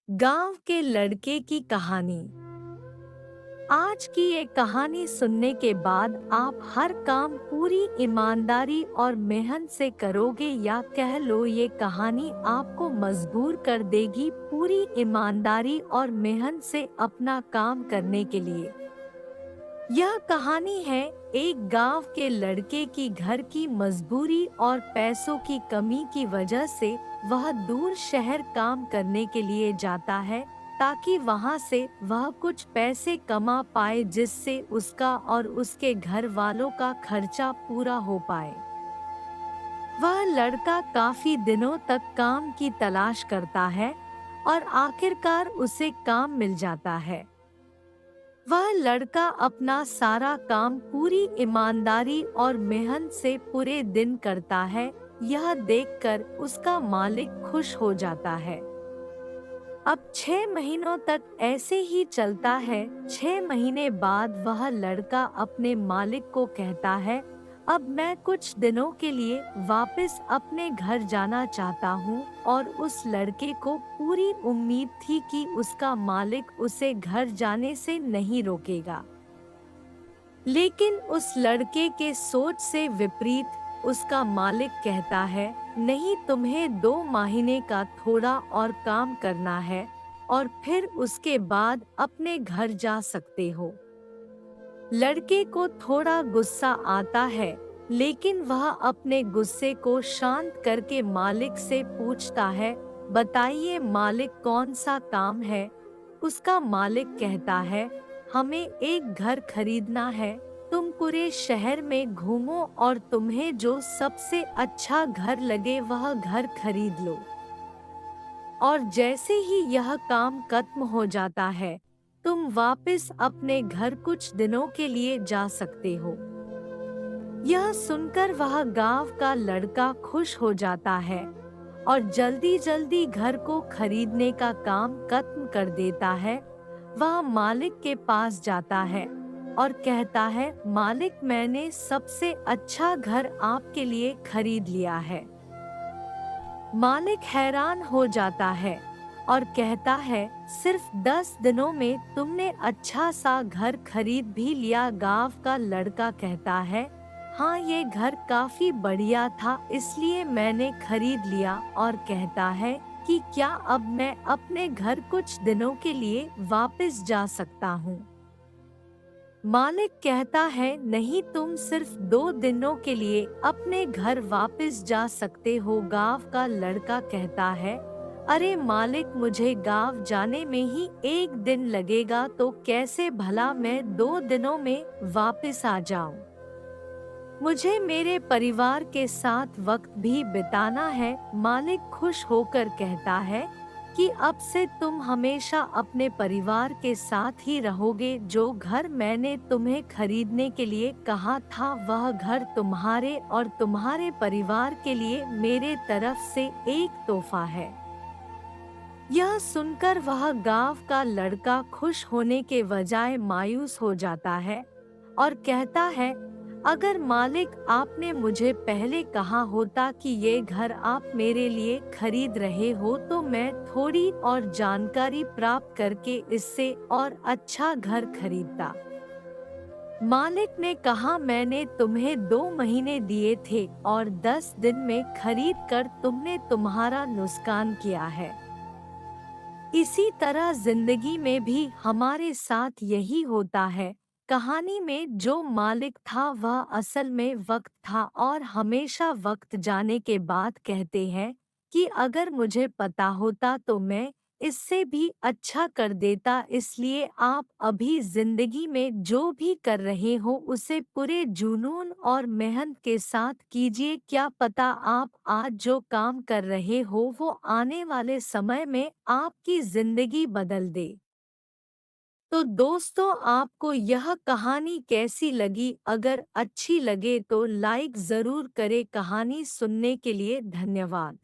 गांव के लड़के की कहानी। आज की ये कहानी सुनने के बाद आप हर काम पूरी ईमानदारी और मेहनत से करोगे, या कह लो ये कहानी आपको मजबूर कर देगी पूरी ईमानदारी और मेहनत से अपना काम करने के लिए। यह कहानी है एक गांव के लड़के की। घर की मजबूरी और पैसों की कमी की वजह से वह दूर शहर काम करने के लिए जाता है, ताकि वहां से वह कुछ पैसे कमा पाए, जिससे उसका और उसके घर वालों का खर्चा पूरा हो पाए। वह लड़का काफी दिनों तक काम की तलाश करता है और आखिरकार उसे काम मिल जाता है। वह लड़का अपना सारा काम पूरी ईमानदारी और मेहनत से पूरे दिन करता है। यह देखकर उसका मालिक खुश हो जाता है। अब 6 महीनों तक ऐसे ही चलता है। 6 महीने बाद वह लड़का अपने मालिक को कहता है, अब मैं कुछ दिनों के लिए वापस अपने घर जाना चाहता हूँ। और उस लड़के को पूरी उम्मीद थी कि उसका मालिक उसे घर जाने से नहीं रोकेगा। लेकिन उस लड़के के सोच से विपरीत उसका मालिक कहता है, नहीं, तुम्हें 2 महीने का थोड़ा और काम करना है और फिर उसके बाद अपने घर जा सकते हो। लड़के को थोड़ा गुस्सा आता है, लेकिन वह अपने गुस्से को शांत करके मालिक से पूछता है, बताइए मालिक, कौन सा काम है? उसका मालिक कहता है, हमें एक घर खरीदना है। तुम पूरे शहर में घूमो और तुम्हें जो सबसे अच्छा घर लगे वह घर खरीद लो। और जैसे ही यह काम खत्म हो जाता है, तुम वापस अपने घर कुछ दिनों के लिए जा सकते हो। यह सुनकर वह गांव का लड़का खुश हो जाता है और जल्दी जल्दी घर को खरीदने का काम खत्म कर देता है। वह मालिक के पास जाता है और कहता है, मालिक, मैंने सबसे अच्छा घर आपके लिए खरीद लिया है। मालिक हैरान हो जाता है और कहता है, सिर्फ 10 दिनों में तुमने अच्छा सा घर खरीद भी लिया। गांव का लड़का कहता है, हाँ, ये घर काफी बढ़िया था, इसलिए मैंने खरीद लिया। और कहता है कि क्या अब मैं अपने घर कुछ दिनों के लिए वापस जा सकता हूँ? मालिक कहता है, नहीं, तुम सिर्फ 2 दिनों के लिए अपने घर वापस जा सकते हो। गांव का लड़का कहता है, अरे मालिक, मुझे गांव जाने में ही 1 दिन लगेगा, तो कैसे भला मैं 2 दिनों में वापस आ जाऊं? मुझे मेरे परिवार के साथ वक्त भी बिताना है। मालिक खुश होकर कहता है कि अब से तुम हमेशा अपने परिवार के साथ ही रहोगे। जो घर मैंने तुम्हें खरीदने के लिए कहा था, वह घर तुम्हारे और तुम्हारे परिवार के लिए मेरे तरफ से एक तोहफा है। यह सुनकर वह गांव का लड़का खुश होने के बजाय मायूस हो जाता है और कहता है, अगर मालिक, आपने मुझे पहले कहा होता कि ये घर आप मेरे लिए खरीद रहे हो, तो मैं थोड़ी और जानकारी प्राप्त करके इससे और अच्छा घर खरीदता। मालिक ने कहा, मैंने तुम्हें 2 महीने दिए थे और 10 दिन में खरीद कर तुमने तुम्हारा नुकसान किया है। इसी तरह जिंदगी में भी हमारे साथ यही होता है। कहानी में जो मालिक था वह असल में वक्त था, और हमेशा वक्त जाने के बाद कहते हैं कि अगर मुझे पता होता तो मैं इससे भी अच्छा कर देता। इसलिए आप अभी जिंदगी में जो भी कर रहे हो उसे पूरे जुनून और मेहनत के साथ कीजिए। क्या पता आप आज जो काम कर रहे हो वो आने वाले समय में आपकी जिंदगी बदल दे। तो दोस्तों, आपको यह कहानी कैसी लगी? अगर अच्छी लगे तो लाइक ज़रूर करें। कहानी सुनने के लिए धन्यवाद।